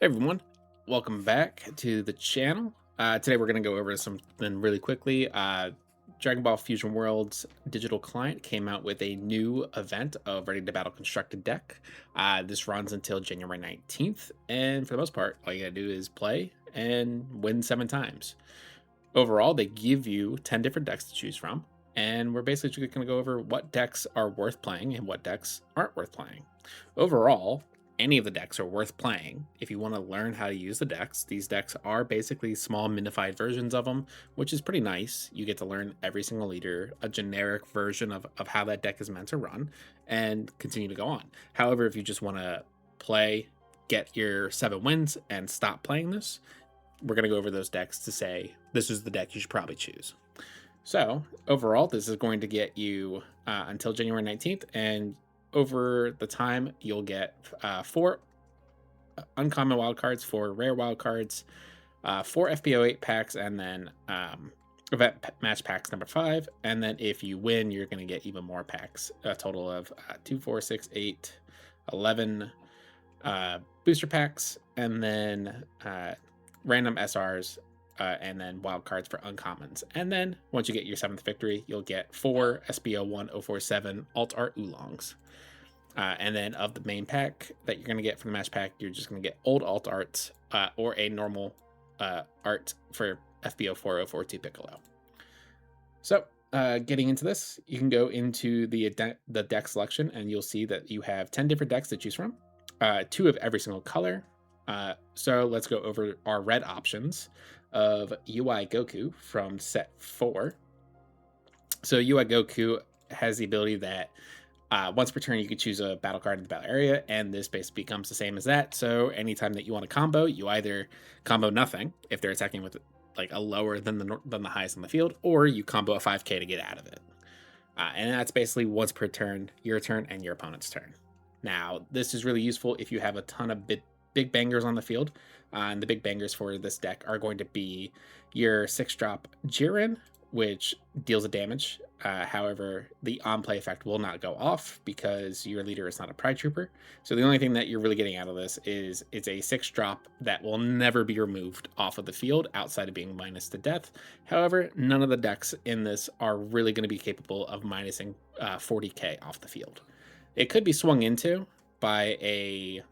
Hey everyone, welcome back to the channel. Today we're going to go over something really quickly. Dragon Ball Fusion World's digital client came out with a new event of Ready to Battle Constructed deck. This runs until January 19th, and for the most part, all you gotta do is play and win 7 times. Overall, they give you 10 different decks to choose from, and we're basically going to go over what decks are worth playing and what decks aren't worth playing. Overall, any of the decks are worth playing if you want to learn how to use the decks. These decks are basically small minified versions of them, which is pretty nice. You get to learn every single leader, a generic version of how that deck is meant to run, and continue to go on. However, if you just want to play, get your 7 wins, and stop playing this, we're going to go over those decks to say this is the deck you should probably choose. So overall, this is going to get you until January 19th, and over the time, you'll get 4 uncommon wildcards, 4 rare wildcards, 4 FBO 8 packs, and then event match packs number 5. And then if you win, you're going to get even more packs, a total of 2, 4, 6, 8, 11 booster packs, and then random SRs, and then wild cards for uncommons. And then once you get your 7th victory, you'll get 4 SBO1047 alt art oolongs. And then of the main pack that you're going to get from the match pack, you're just going to get old alt arts or a normal art for FBO 4042 Piccolo. So getting into this, you can go into the deck selection, and you'll see that you have 10 different decks to choose from, 2 of every single color. So let's go over our red options of UI Goku from set 4. So UI Goku has the ability that once per turn you can choose a battle card in the battle area, and this basically becomes the same as that. So anytime that you want to combo, you either combo nothing if they're attacking with like a lower than the highest on the field, or you combo a 5k to get out of it. And that's basically once per turn, your turn and your opponent's turn. Now, this is really useful if you have a ton of big bangers on the field. And the big bangers for this deck are going to be your 6-drop Jiren, which deals a damage. However, the on-play effect will not go off because your leader is not a Pride Trooper. So the only thing that you're really getting out of this is it's a 6-drop that will never be removed off of the field outside of being minus to death. However, none of the decks in this are really going to be capable of minusing 40k off the field. It could be swung into by a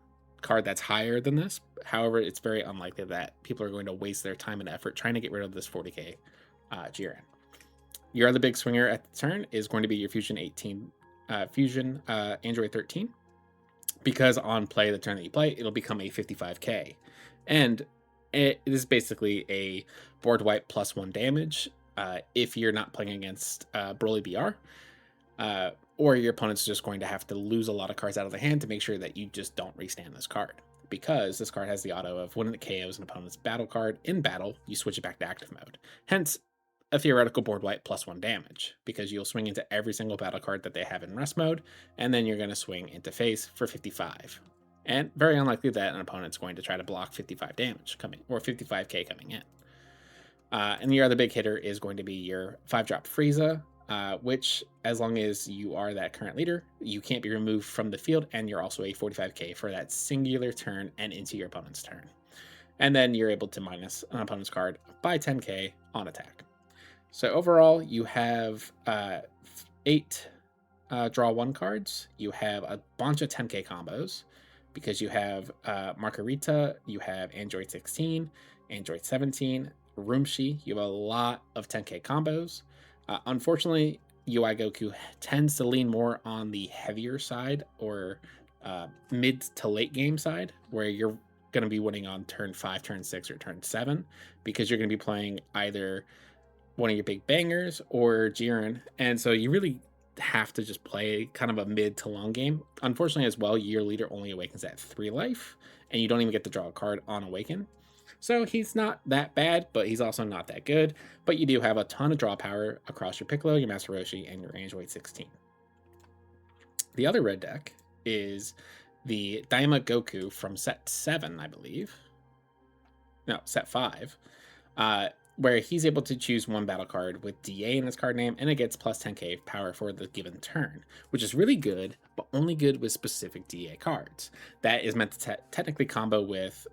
card that's higher than this. However, it's very unlikely that people are going to waste their time and effort trying to get rid of this 40k Jiren. Your other big swinger at the turn is going to be your Fusion Android 13, because on play the turn that you play, it'll become a 55k, and it is basically a board wipe +1 damage if you're not playing against Broly BR. Or your opponent's just going to have to lose a lot of cards out of the hand to make sure that you just don't restand this card. Because this card has the auto of when it KOs an opponent's battle card in battle, you switch it back to active mode. Hence, a theoretical board wipe +1 damage, because you'll swing into every single battle card that they have in rest mode, and then you're going to swing into face for 55. And very unlikely that an opponent's going to try to block 55 damage coming, or 55k coming in. And your other big hitter is going to be your 5-drop Frieza, which, as long as you are that current leader, you can't be removed from the field, and you're also a 45k for that singular turn and into your opponent's turn. And then you're able to minus an opponent's card by 10k on attack. So overall, you have 8 draw 1 cards. You have a bunch of 10k combos, because you have Margarita, you have Android 16, Android 17, Roomshi. You have a lot of 10k combos. Unfortunately, UI Goku tends to lean more on the heavier side, or mid to late game side, where you're going to be winning on turn 5, turn 6, or turn 7, because you're going to be playing either one of your big bangers or Jiren. And so you really have to just play kind of a mid to long game. Unfortunately, as well, your leader only awakens at 3 life, and you don't even get to draw a card on awaken. So he's not that bad, but he's also not that good. But you do have a ton of draw power across your Piccolo, your Master Roshi, and your Android 16. The other red deck is the Daima Goku from set 7, I believe. No, set 5. where he's able to choose one battle card with DA in his card name, and it gets plus 10k power for the given turn, which is really good, but only good with specific DA cards. That is meant to technically combo with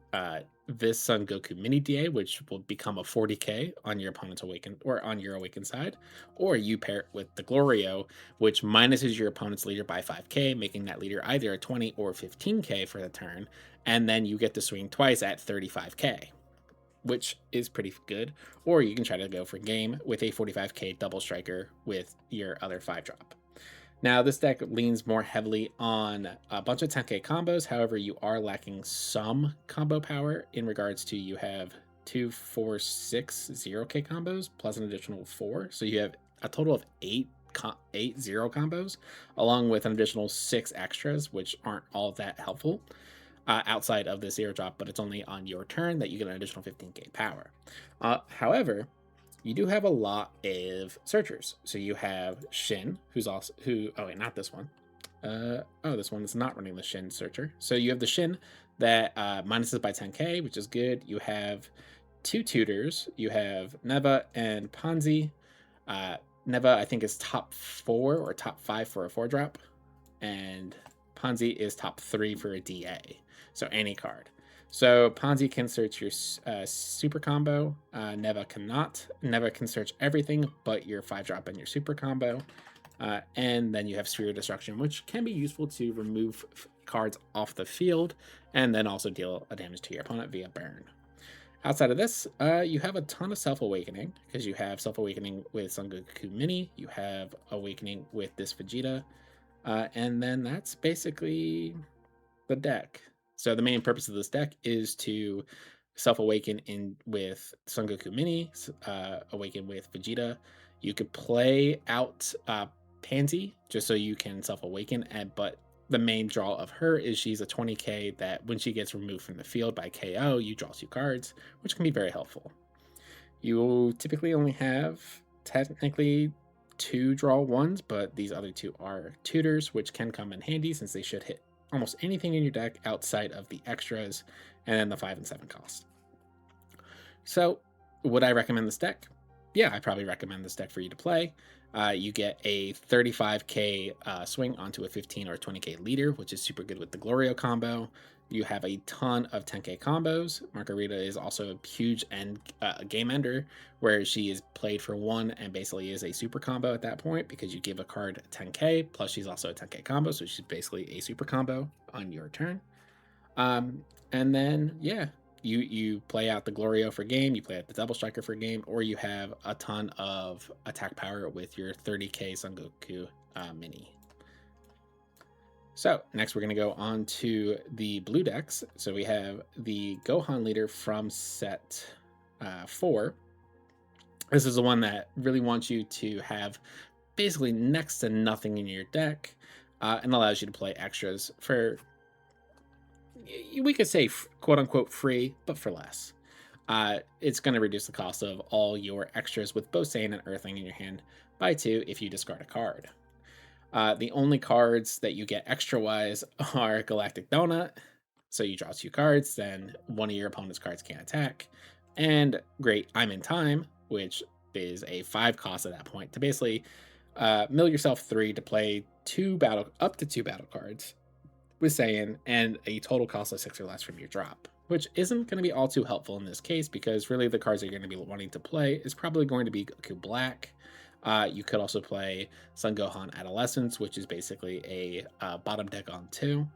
this Son Goku Mini DA, which will become a 40k on your opponent's awakened or on your awakened side, or you pair it with the Glorio, which minuses your opponent's leader by 5k, making that leader either a 20 or 15k for the turn, and then you get to swing twice at 35k, which is pretty good. Or you can try to go for game with a 45k double striker with your other 5-drop. Now, this deck leans more heavily on a bunch of 10k combos. However, you are lacking some combo power in regards to you have 2, 4, 6 0k combos plus an additional 4. So you have a total of 8 0 combos, along with an additional 6 extras, which aren't all that helpful. Outside of the 0-drop, but it's only on your turn that you get an additional 15k power. However, you do have a lot of searchers. So you have Shin, oh wait, not this one. This one is not running the Shin searcher. So you have the Shin that minuses by 10k, which is good. You have 2 tutors. You have Neva and Ponzi. Neva, I think, is top 4 or top 5 for a 4-drop, and Ponzi is top 3 for a DA. So any card. So Ponzi can search your super combo. Neva cannot. Neva can search everything but your 5-drop and your super combo. And then you have Sphere of Destruction, which can be useful to remove cards off the field and then also deal a damage to your opponent via burn. Outside of this, you have a ton of Self-Awakening, because you have Self-Awakening with Son Goku Mini, you have Awakening with this Vegeta, and then that's basically the deck. So the main purpose of this deck is to Self-Awaken with Son Goku Mini, Awaken with Vegeta. You could play out Pansy just so you can Self-Awaken, but the main draw of her is she's a 20k that when she gets removed from the field by KO, you draw 2 cards, which can be very helpful. You typically only have technically 2 draw ones, but these other 2 are tutors, which can come in handy since they should hit almost anything in your deck outside of the extras and then the 5 and 7 cost. So would I recommend this deck? Yeah, I probably recommend this deck for you to play. You get a 35k swing onto a 15 or 20k leader, which is super good with the Glorio combo. You have a ton of 10k combos. Margarita is also a huge game ender, where she is played for 1 and basically is a super combo at that point, because you give a card 10k, plus she's also a 10k combo, so she's basically a super combo on your turn. And then, yeah, you play out the Glorio for game, you play out the Double Striker for game, or you have a ton of attack power with your 30k Son Goku Mini. So next we're going to go on to the blue decks. So we have the Gohan leader from set 4. This is the one that really wants you to have basically next to nothing in your deck, and allows you to play extras for, we could say, quote unquote free, but for less. It's going to reduce the cost of all your extras with both Saiyan and Earthling in your hand by 2 if you discard a card. The only cards that you get extra-wise are Galactic Donut, so you draw 2 cards, then one of your opponent's cards can't attack, and Great I'm in Time, which is a 5 cost at that point, to basically mill yourself 3 to play up to 2 battle cards with Saiyan, and a total cost of 6 or less from your drop, which isn't going to be all too helpful in this case, because really the cards you're going to be wanting to play is probably going to be Goku Black. You could also play Son Gohan Adolescence, which is basically a bottom deck on 2.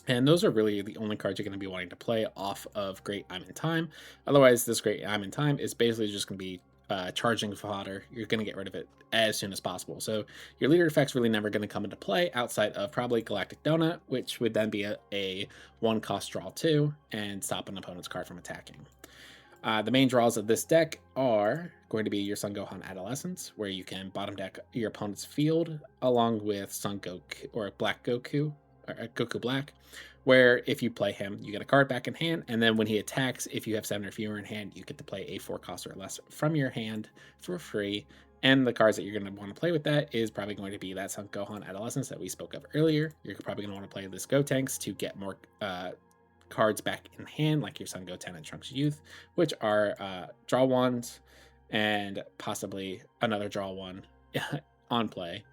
And those are really the only cards you're going to be wanting to play off of Great I'm in Time. Otherwise, this Great I'm in Time is basically just going to be charging fodder. You're going to get rid of it as soon as possible. So your leader effect's really never going to come into play outside of probably Galactic Donut, which would then be a 1 cost draw 2 and stop an opponent's card from attacking. The main draws of this deck are going to be your Son Gohan Adolescence, where you can bottom deck your opponent's field along with Son Goku or Black Goku, or Goku Black, where if you play him, you get a card back in hand, and then when he attacks, if you have 7 or fewer in hand, you get to play a 4 cost or less from your hand for free. And the cards that you're going to want to play with that is probably going to be that Son Gohan Adolescence that we spoke of earlier. You're probably going to want to play this Gotenks to get more cards back in hand, like your Sun Goten and Trunks Youth, which are draw ones and possibly another draw one on play,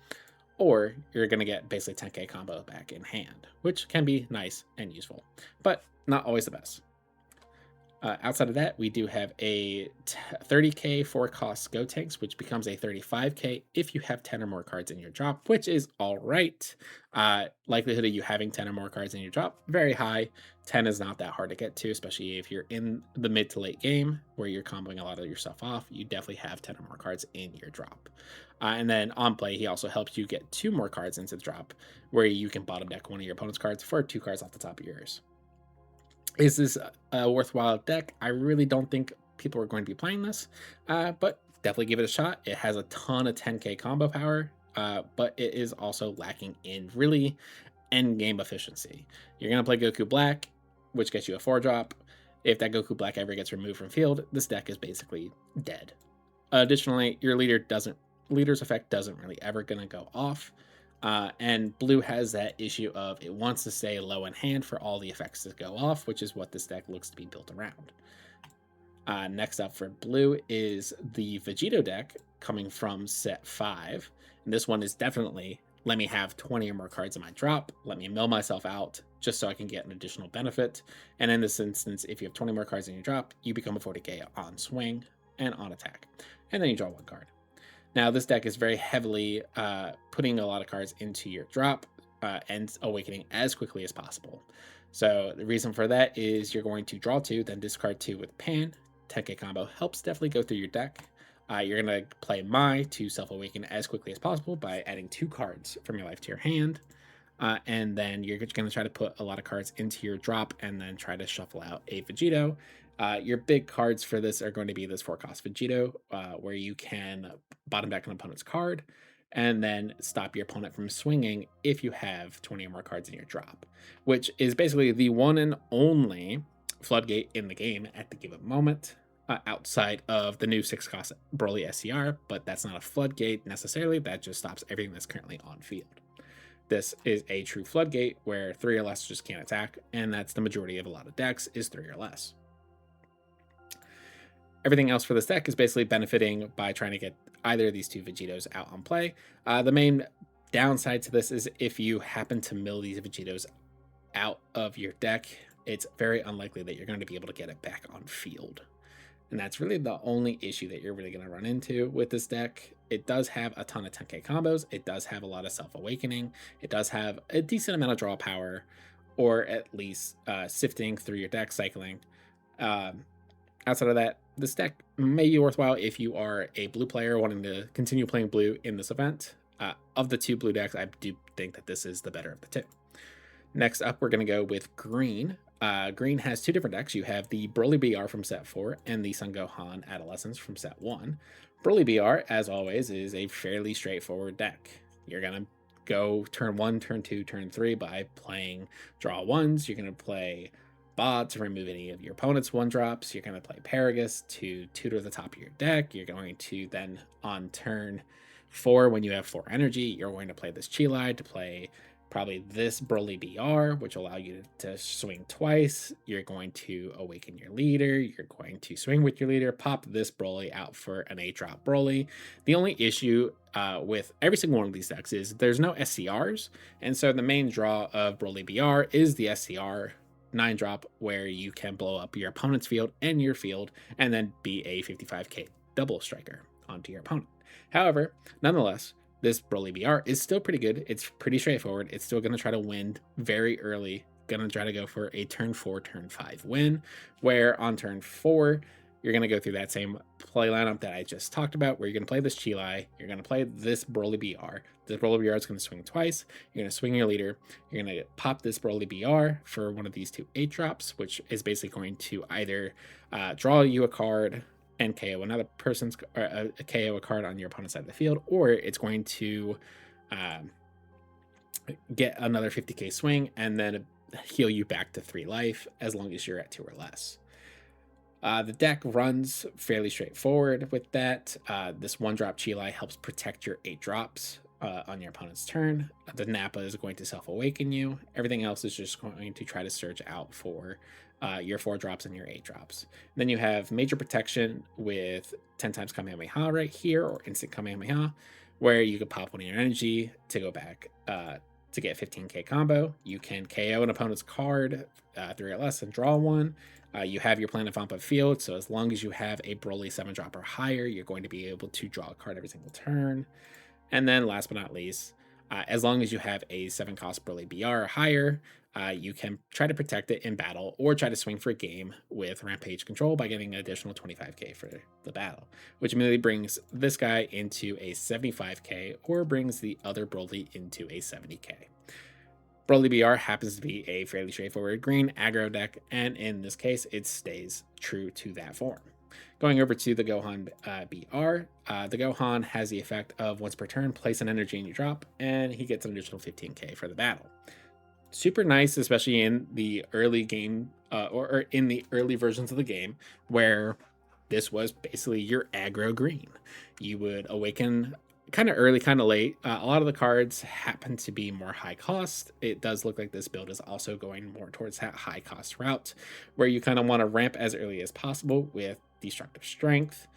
or you're going to get basically 10k combo back in hand, which can be nice and useful, but not always the best. Outside of that, we do have a 30k 4-cost Go Tanks, which becomes a 35k if you have 10 or more cards in your drop, which is all right. Likelihood of you having 10 or more cards in your drop, very high. 10 is not that hard to get to, especially if you're in the mid to late game where you're comboing a lot of your stuff off. You definitely have 10 or more cards in your drop. And then on play, he also helps you get 2 more cards into the drop, where you can bottom deck one of your opponent's cards for 2 cards off the top of yours. Is this a worthwhile deck? I really don't think people are going to be playing this, but definitely give it a shot. It has a ton of 10k combo power, but it is also lacking in really end game efficiency. You're going to play Goku Black, which gets you a 4-drop. If that Goku Black ever gets removed from field, this deck is basically dead. Additionally, your leader's effect doesn't really ever going to go off. And blue has that issue of it wants to stay low in hand for all the effects to go off, which is what this deck looks to be built around. Next up for blue is the Vegito deck coming from set 5. And this one is definitely, let me have 20 or more cards in my drop, let me mill myself out just so I can get an additional benefit. And in this instance, if you have 20 more cards in your drop, you become a 40k on swing and on attack. And then you draw 1 card. Now, this deck is very heavily putting a lot of cards into your drop and awakening as quickly as possible. So the reason for that is you're going to draw 2, then discard 2 with Pan. 10k combo helps definitely go through your deck. You're going to play Mai to self-awaken as quickly as possible by adding 2 cards from your life to your hand. And then you're going to try to put a lot of cards into your drop and then try to shuffle out a Vegito. Your big cards for this are going to be this 4-cost Vegito, where you can bottom deck an opponent's card and then stop your opponent from swinging if you have 20 or more cards in your drop, which is basically the one and only floodgate in the game at the given moment, outside of the new 6-cost Broly SCR, but that's not a floodgate necessarily. That just stops everything that's currently on field. This is a true floodgate where 3 or less just can't attack, and that's the majority of a lot of decks is 3 or less. Everything else for this deck is basically benefiting by trying to get either of these 2 Vegitos out on play. The main downside to this is if you happen to mill these Vegitos out of your deck, it's very unlikely that you're going to be able to get it back on field. And that's really the only issue that you're really going to run into with this deck. It does have a ton of 10k combos. It does have a lot of self-awakening. It does have a decent amount of draw power, or at least sifting through your deck, cycling. Outside of that, this deck may be worthwhile if you are a blue player wanting to continue playing blue in this event. Of the 2 blue decks, I do think that this is the better of the 2. Next up, we're going to go with green. Green has 2 different decks. You have the Broly BR from set 4 and the Son Gohan Adolescence from set 1. Broly BR, as always, is a fairly straightforward deck. You're going to go turn 1, turn 2, turn 3 by playing draw 1s. You're going to play Ba to remove any of your opponent's 1-drops. You're going to play Paragus to tutor the top of your deck. You're going to then, on turn 4, when you have 4 energy, you're going to play this Chilai to play probably this Broly BR, which will allow you to swing twice. You're going to awaken your leader. You're going to swing with your leader, pop this Broly out for an 8-drop Broly. The only issue with every single one of these decks is there's no SCRs, and so the main draw of Broly BR is the SCR 9-drop, where you can blow up your opponent's field and your field and then be a 55k double striker onto your opponent. However, nonetheless, this Broly BR is still pretty good. It's pretty straightforward. It's still going to try to win very early. Going to try to go for a turn 4, turn 5 win, where on turn 4, you're going to go through that same play lineup that I just talked about, where you're going to play this Chilai, you're going to play this Broly BR. This Broly BR is going to swing twice. You're going to swing your leader. You're going to pop this Broly BR for one of these 2 8-drops, which is basically going to either draw you a card and KO another person's, or KO a card on your opponent's side of the field, or it's going to get another 50k swing and then heal you back to 3 life as long as you're at 2 or less. The deck runs fairly straightforward with that. This 1-drop Chilai helps protect your 8 drops on your opponent's turn. The Nappa is going to self-awaken you. Everything else is just going to try to search out for your 4-drops and your 8-drops. Then you have Major Protection with 10 times Kamehameha right here, or Instant Kamehameha, where you could pop one of your energy to go back to get 15k combo. You can KO an opponent's card 3 or less and draw one. You have your Planet Vampa field, so as long as you have a Broly 7-drop or higher, you're going to be able to draw a card every single turn. And then last but not least, as long as you have a 7-cost Broly BR or higher, you can try to protect it in battle or try to swing for a game with Rampage Control by getting an additional 25k for the battle, which immediately brings this guy into a 75k or brings the other Broly into a 70k. Broly BR happens to be a fairly straightforward green aggro deck, and in this case, it stays true to that form. Going over to the Gohan BR, the Gohan has the effect of once per turn, place an energy in your drop, and he gets an additional 15k for the battle. Super nice, especially in the early game or in the early versions of the game, where this was basically your aggro green. You would awaken kind of early, kind of late. A lot of the cards happen to be more high cost. It does look like this build is also going more towards that high cost route, where you kind of want to ramp as early as possible with Destructive Strength.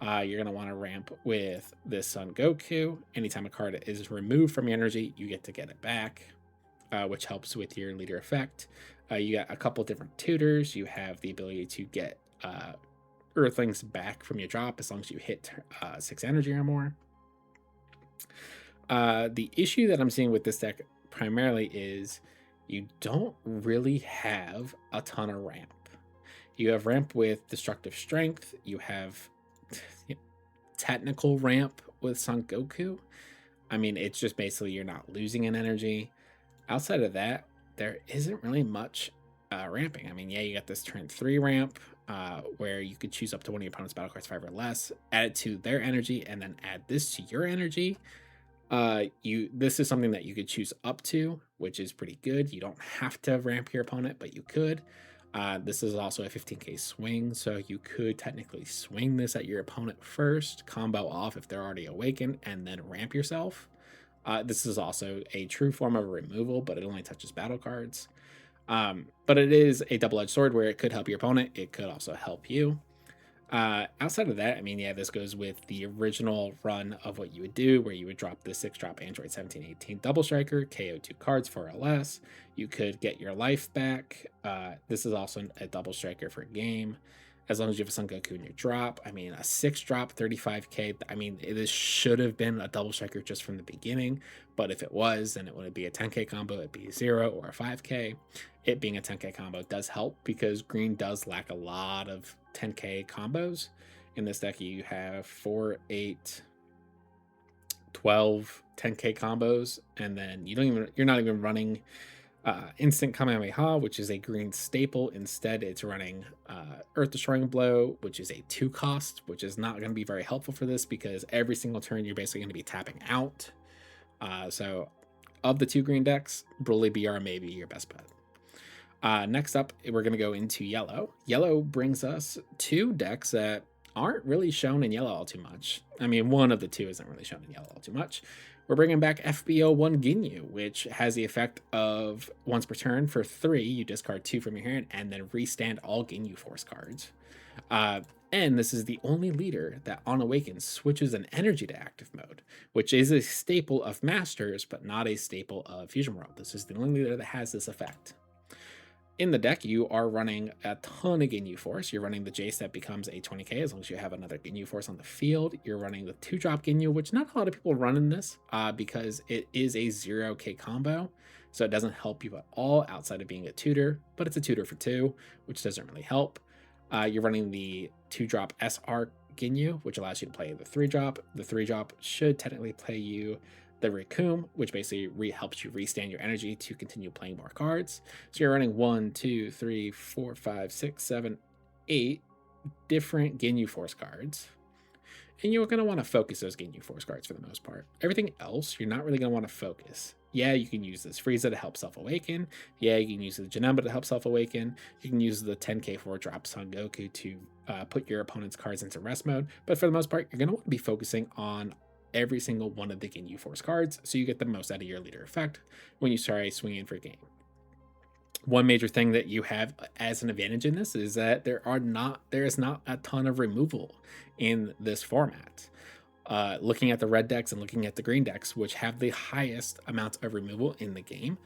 You're going to want to ramp with this Son Goku. Anytime a card is removed from your energy, you get to get it back, which helps with your leader effect. You got a couple different tutors. You have the ability to get Earthlings back from your drop as long as you hit 6 energy or more. The issue that I'm seeing with this deck primarily is you don't really have a ton of ramp. You have ramp with Destructive Strength. You have technical ramp with Son Goku. I mean, it's just basically you're not losing an energy. Outside of that, there isn't really much ramping. I mean, yeah, you got this turn 3 ramp where you could choose up to one of your opponent's battle cards 5 or less, add it to their energy, and then add this to your energy. This is something that you could choose up to, which is pretty good. You don't have to ramp your opponent, but you could. This is also a 15k swing, so you could technically swing this at your opponent first, combo off if they're already awakened, and then ramp yourself. This is also a true form of a removal, but it only touches battle cards. But it is a double-edged sword where it could help your opponent. It could also help you. Outside of that, I mean, yeah, this goes with the original run of what you would do, where you would drop the 6-drop Android 1718 Double Striker, KO 2 cards for or less. You could get your life back. This is also a Double Striker for a game, as long as you have a Son Goku in your drop. I mean, a 6-drop 35k. I mean, this should have been a Double Striker just from the beginning, but if it was, then it would be a 10k combo. It'd be 0 or a 5k. It being a 10k combo does help because green does lack a lot of 10k combos. In this deck, you have 4, 8, 12 10k combos, and then you're not even running Instant Kamehameha, which is a green staple. Instead, it's running Earth Destroying Blow, which is a 2-cost, which is not going to be very helpful for this because every single turn you're basically going to be tapping out. So of the 2 green decks, Broly BR may be your best bet. Next up, we're going to go into yellow. Yellow brings us 2 decks that aren't really shown in yellow all too much. I mean, one of the 2 isn't really shown in yellow all too much. We're bringing back FBO1 Ginyu, which has the effect of once per turn for 3, you discard 2 from your hand and then restand all Ginyu Force cards. And this is the only leader that on Awaken switches an energy to active mode, which is a staple of Masters, but not a staple of Fusion World. This is the only leader that has this effect. In the deck, you are running a ton of Ginyu Force. You're running the Jace that becomes a 20k as long as you have another Ginyu Force on the field. You're running the 2-drop Ginyu, which not a lot of people run in this because it is a 0k combo. So it doesn't help you at all outside of being a tutor, but it's a tutor for 2, which doesn't really help. You're running the 2-drop SR Ginyu, which allows you to play the 3-drop. The 3-drop should technically play you the Raccoon, which basically helps you restand your energy to continue playing more cards. So you're running 1, 2, 3, 4, 5, 6, 7, 8 different Ginyu Force cards. And you're going to want to focus those Ginyu Force cards for the most part. Everything else, you're not really going to want to focus. Yeah, you can use this Frieza to help self-awaken. Yeah, you can use the Janemba to help self-awaken. You can use the 10k 4-drop Son Goku to put your opponent's cards into rest mode. But for the most part, you're going to want to be focusing on every single one of the Ginyu Force cards, so you get the most out of your leader effect when you start swinging for game. One major thing that you have as an advantage in this is that there is not a ton of removal in this format. Looking at the red decks and looking at the green decks, which have the highest amount of removal in the game,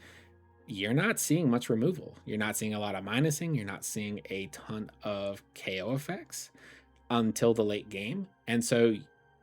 you're not seeing much removal. You're not seeing a lot of minusing. You're not seeing a ton of KO effects until the late game. And so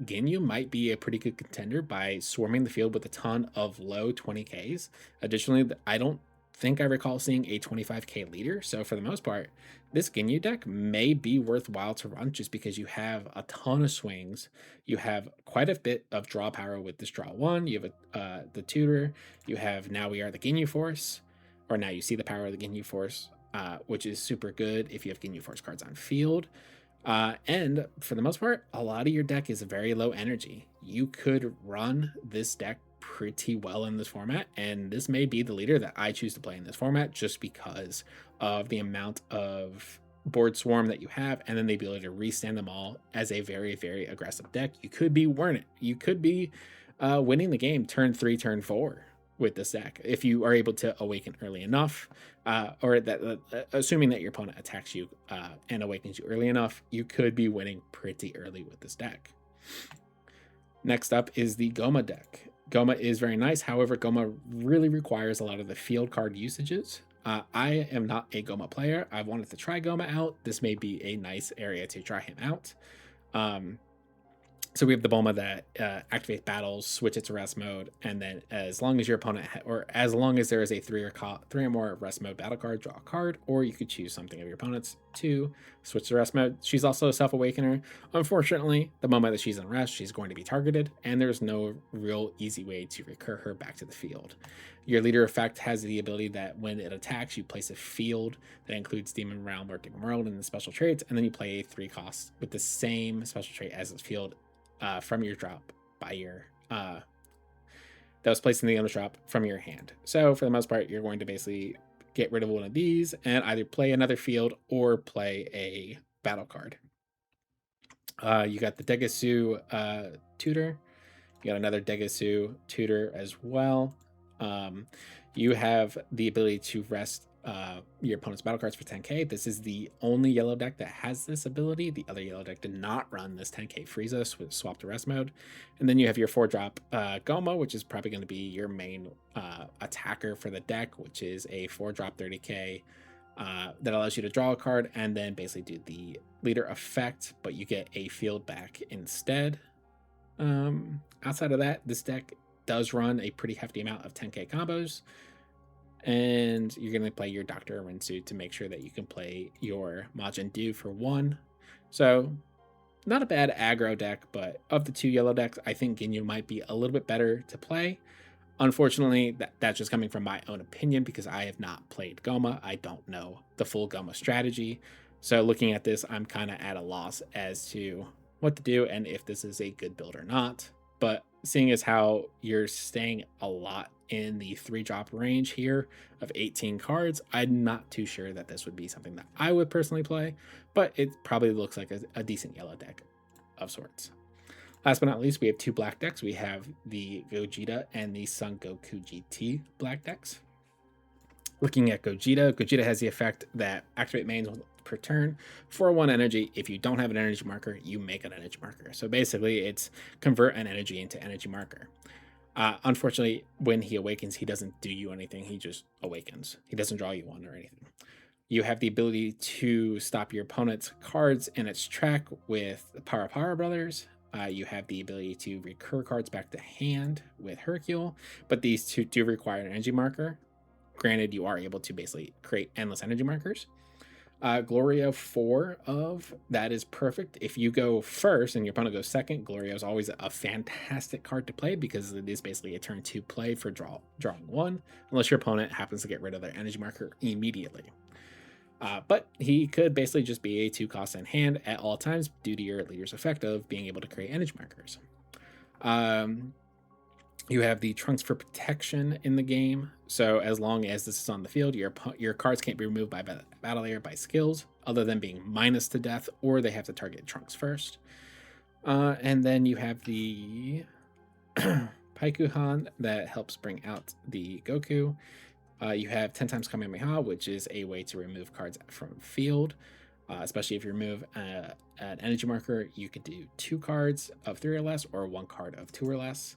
Ginyu might be a pretty good contender by swarming the field with a ton of low 20Ks. Additionally, I don't think I recall seeing a 25K leader. So for the most part, this Ginyu deck may be worthwhile to run just because you have a ton of swings. You have quite a bit of draw power with this draw one. You have the tutor. You have Now We Are the Ginyu Force, or Now You See the Power of the Ginyu Force, which is super good if you have Ginyu Force cards on field. And for the most part, a lot of your deck is very low energy. You could run this deck pretty well in this format, and this may be the leader that I choose to play in this format just because of the amount of board swarm that you have, and then the ability to restand them all as a very, very aggressive deck. You could be winning the game turn 3, turn 4 with this deck if you are able to awaken early enough, or that assuming that your opponent attacks you and awakens you early enough, you could be winning pretty early with this deck. Next up is the Goma deck. Goma is very nice. However, Goma really requires a lot of the field card usages. I am not a Goma player. I wanted to try Goma out. This may be a nice area to try him out. So we have the Bulma that activates battles, switch it to rest mode, and then as long as your opponent, or as long as there is a 3 or more rest mode battle card, draw a card, or you could choose something of your opponent's to switch to rest mode. She's also a self-awakener. Unfortunately, the moment that she's in rest, she's going to be targeted, and there's no real easy way to recur her back to the field. Your leader effect has the ability that when it attacks, you place a field that includes Demon Realm or Demon World in the special traits, and then you play a 3 cost with the same special trait as its field from your drop by your that was placed in the other drop from your hand. So for the most part, you're going to basically get rid of one of these and either play another field or play a battle card. You got the Degasu tutor. You got another Degasu tutor as well. You have the ability to rest your opponent's battle cards for 10k. This is the only yellow deck that has this ability. The other yellow deck did not run this 10k Frieza with swap to rest mode. And then you have your 4-drop Goma, which is probably going to be your main attacker for the deck, which is a 4-drop 30k that allows you to draw a card and then basically do the leader effect, but you get a field back instead. Outside of that, this deck does run a pretty hefty amount of 10k combos, and you're going to play your Dr. Arinsu to make sure that you can play your Majin Du for 1. So not a bad aggro deck, but of the 2 yellow decks, I think Ginyu might be a little bit better to play. Unfortunately, that's just coming from my own opinion because I have not played Goma. I don't know the full Goma strategy. So looking at this, I'm kind of at a loss as to what to do and if this is a good build or not. But seeing as how you're staying a lot in the 3-drop range here of 18 cards, I'm not too sure that this would be something that I would personally play, but it probably looks like a decent yellow deck of sorts. Last but not least, we have 2 black decks. We have the Gogeta and the Son Goku GT black decks. Looking at Gogeta, Gogeta has the effect that activate mains per turn for 1 energy. If you don't have an energy marker, you make an energy marker. So basically, it's convert an energy into energy marker. Unfortunately, when he awakens, he doesn't do you anything. He just awakens. He doesn't draw you one or anything. You have the ability to stop your opponent's cards in its track with the Para Brothers. You have the ability to recur cards back to hand with Hercule, but these 2 do require an energy marker. Granted, you are able to basically create endless energy markers. Glorio 4 of that is perfect. If you go first and your opponent goes second, Glorio is always a fantastic card to play because it is basically a turn 2 play for drawing 1, unless your opponent happens to get rid of their energy marker immediately. But he could basically just be a 2 cost in hand at all times due to your leader's effect of being able to create energy markers. You have the Trunks for protection in the game. So as long as this is on the field, your cards can't be removed by battle layer by skills other than being minus to death, or they have to target Trunks first. And then you have the Paikuhan that helps bring out the Goku. You have 10 times Kamehameha, which is a way to remove cards from field. Especially if you remove an energy marker, you could do 2 cards of 3 or less, or 1 card of 2 or less.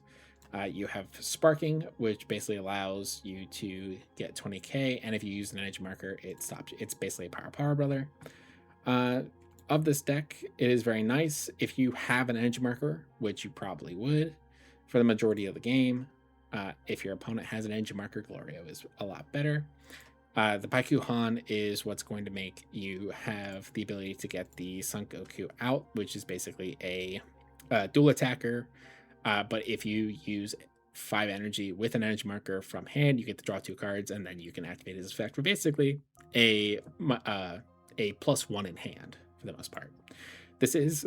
You have Sparking, which basically allows you to get 20k, and if you use an energy marker, it stops. It's basically a power brother. Of this deck, it is very nice if you have an energy marker, which you probably would for the majority of the game. If your opponent has an energy marker, Glorio is a lot better. The Paikuhan is what's going to make you have the ability to get the Son Goku out, which is basically a dual attacker. But if you use 5 energy with an energy marker from hand, you get to draw 2 cards, and then you can activate his effect for basically a +1 in hand for the most part. This is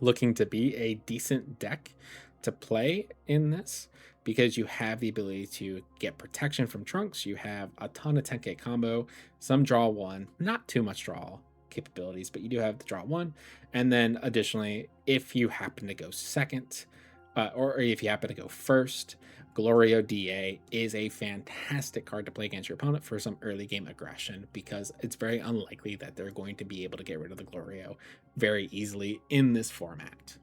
looking to be a decent deck to play in this, because you have the ability to get protection from Trunks. You have a ton of 10k combo, some draw 1, not too much draw capabilities, but you do have the draw 1. And then additionally, if you happen to go second, or if you happen to go first, Glorio DA is a fantastic card to play against your opponent for some early game aggression, because it's very unlikely that they're going to be able to get rid of the Glorio very easily in this format.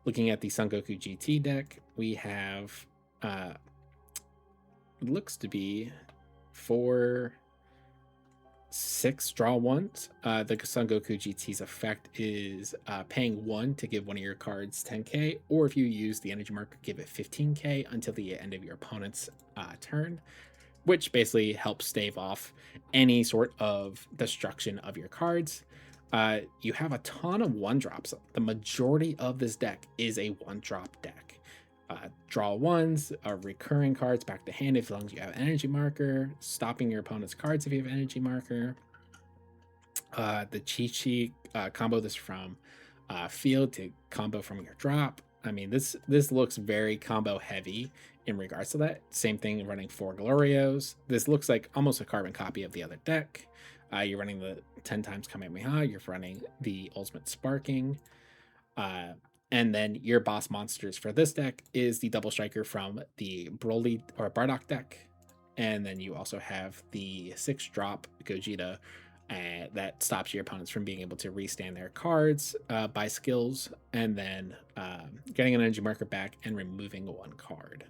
Looking at the Son Goku GT deck, we have looks to be 4, 6 draw 1s. The Son Goku GT's effect is paying 1 to give one of your cards 10k, or if you use the energy marker, give it 15k until the end of your opponent's turn, which basically helps stave off any sort of destruction of your cards. You have a ton of 1-drops. The majority of this deck is a 1-drop deck. Draw 1s are recurring cards back to hand as long as you have energy marker, stopping your opponent's cards if you have energy marker. The Chi combo this from field to combo from your drop. I mean, this looks very combo heavy in regards to that. Same thing running 4 Glorios. This looks like almost a carbon copy of the other deck. You're running the 10 times Kamehameha, you're running the ultimate Sparking. And then your boss monsters for this deck is the double striker from the Broly or Bardock deck. And then you also have the 6-drop Gogeta that stops your opponents from being able to restand their cards by skills, and then getting an energy marker back and removing 1 card.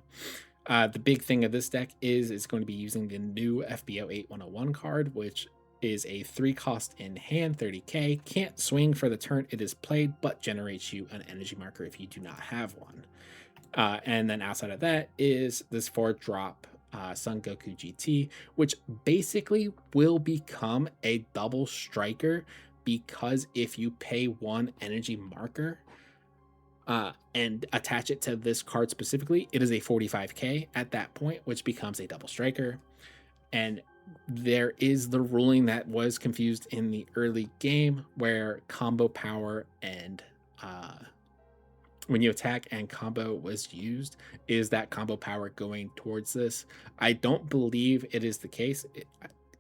The big thing of this deck is it's going to be using the new FBO 8101 card, which is a 3-cost in hand, 30k. Can't swing for the turn it is played, but generates you an energy marker if you do not have one. And then outside of that is this 4-drop Son Goku GT, which basically will become a double striker, because if you pay 1 energy marker and attach it to this card specifically, it is a 45k at that point, which becomes a double striker. And there is the ruling that was confused in the early game, where combo power and when you attack and combo was used, is that combo power going towards this? I don't believe it is the case.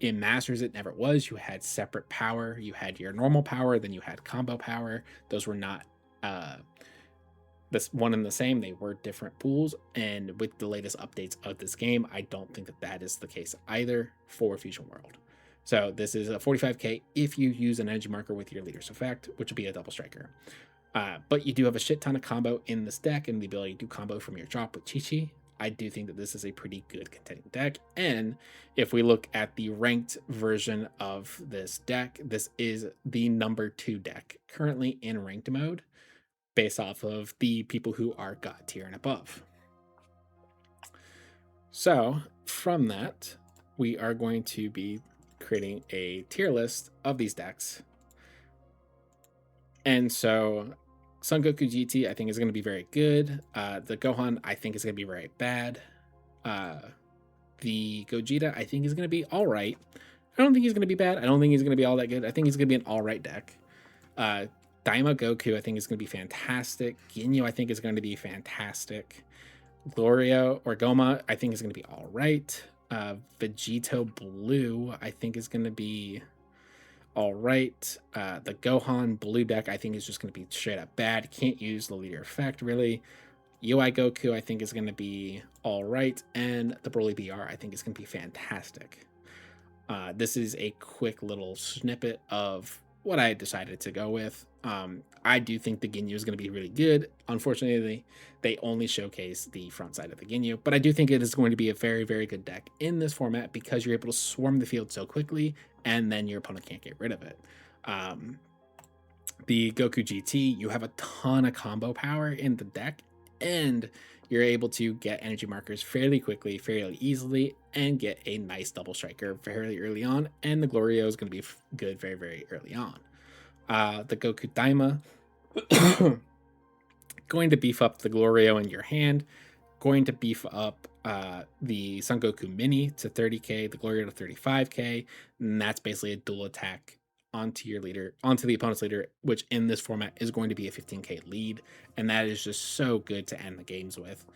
In Masters, it never was. You had separate power. You had your normal power, then you had combo power. Those were not this one and the same. They were different pools, and with the latest updates of this game, I don't think that that is the case either for Fusion World. So this is a 45k if you use an energy marker with your leader's effect, which would be a double striker. But you do have a shit ton of combo in this deck, and the ability to do combo from your drop with Chi-Chi. I do think that this is a pretty good contending deck. And if we look at the ranked version of this deck, this is the number 2 deck currently in ranked mode, based off of the people who are God tier and above. So from that, we are going to be creating a tier list of these decks. And so Son Goku GT, I think, is going to be very good. The Gohan, I think, is going to be very bad. The Gogeta, I think, is going to be all right. I don't think he's going to be bad. I don't think he's going to be all that good. I think he's going to be an all right deck. Daima Goku, I think, is going to be fantastic. Ginyu, I think, is going to be fantastic. Glorio or Goma, I think, is going to be all right. Vegito Blue, I think, is going to be all right. The Gohan blue deck, I think, is just going to be straight up bad. Can't use the leader effect, really. UI Goku, I think, is going to be all right. And the Broly BR, I think, is going to be fantastic. This is a quick little snippet of what I decided to go with. I do think the Ginyu is going to be really good. Unfortunately, they only showcase the front side of the Ginyu, but I do think it is going to be a very, very good deck in this format because you're able to swarm the field so quickly, and then your opponent can't get rid of it. The Goku GT, you have a ton of combo power in the deck, and you're able to get energy markers fairly quickly, fairly easily, and get a nice double striker fairly early on. And the Glorio is going to be good very, very early on. The Goku Daima, going to beef up the Glorio in your hand, going to beef up the Son Goku Mini to 30k, the Glorio to 35k, and that's basically a dual attack onto your leader, onto the opponent's leader, which in this format is going to be a 15k lead, and that is just so good to end the games with.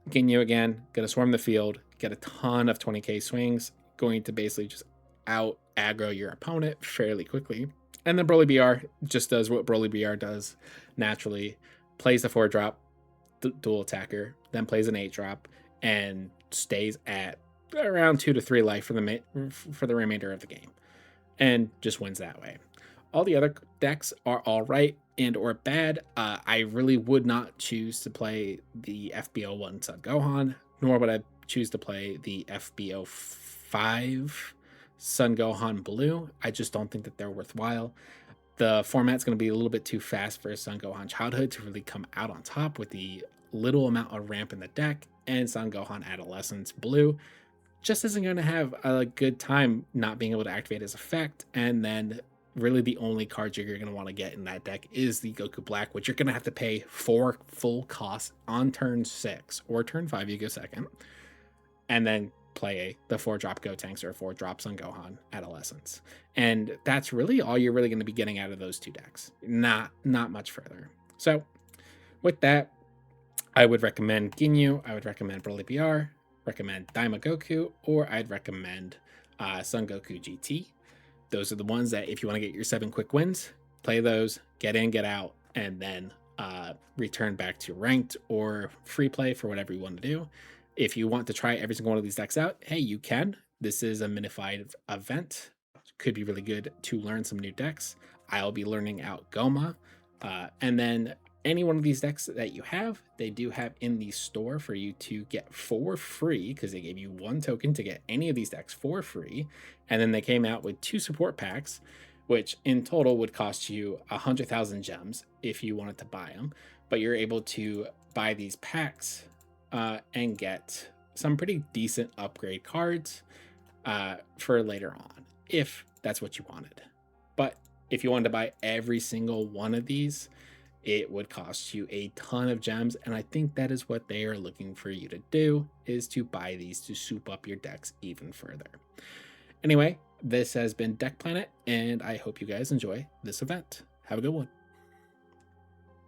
Ginyu again, gonna swarm the field, get a ton of 20k swings, going to basically just out aggro your opponent fairly quickly. And then Broly BR just does what Broly BR does naturally, plays the 4-drop, dual attacker, then plays an 8-drop, and stays at around 2 to 3 life for the remainder of the game, and just wins that way. All the other decks are all right and or bad. I really would not choose to play the FBO1 Son Gohan, nor would I choose to play the FBO5 Son Gohan Blue. I just don't think that they're worthwhile. The format's going to be a little bit too fast for Son Gohan Childhood to really come out on top with the little amount of ramp in the deck, and Son Gohan Adolescence Blue just isn't going to have a good time not being able to activate his effect. And then really the only card you're going to want to get in that deck is the Goku Black, which you're going to have to pay 4 full costs on turn 6 or turn 5, you go second, and then play the 4-drop Gotenks or 4-drop Son Gohan Adolescence. And that's really all you're really going to be getting out of those two decks. Not much further. So with that, I would recommend Ginyu, I would recommend Broly BR, recommend Daima Goku, or I'd recommend Son Goku GT. Those are the ones that if you want to get your 7 quick wins, play those, get in, get out, and then return back to ranked or free play for whatever you want to do. If you want to try every single one of these decks out, hey, you can. This is a minified event. Could be really good to learn some new decks. I'll be learning out Goma. And then any one of these decks that you have, they do have in the store for you to get for free, because they gave you 1 token to get any of these decks for free. And then they came out with 2 support packs, which in total would cost you 100,000 gems if you wanted to buy them. But you're able to buy these packs and get some pretty decent upgrade cards for later on, if that's what you wanted. But if you wanted to buy every single one of these, it would cost you a ton of gems, and I think that is what they are looking for you to do, is to buy these to soup up your decks even further. Anyway, this has been Deck Planet, and I hope you guys enjoy this event. Have a good one.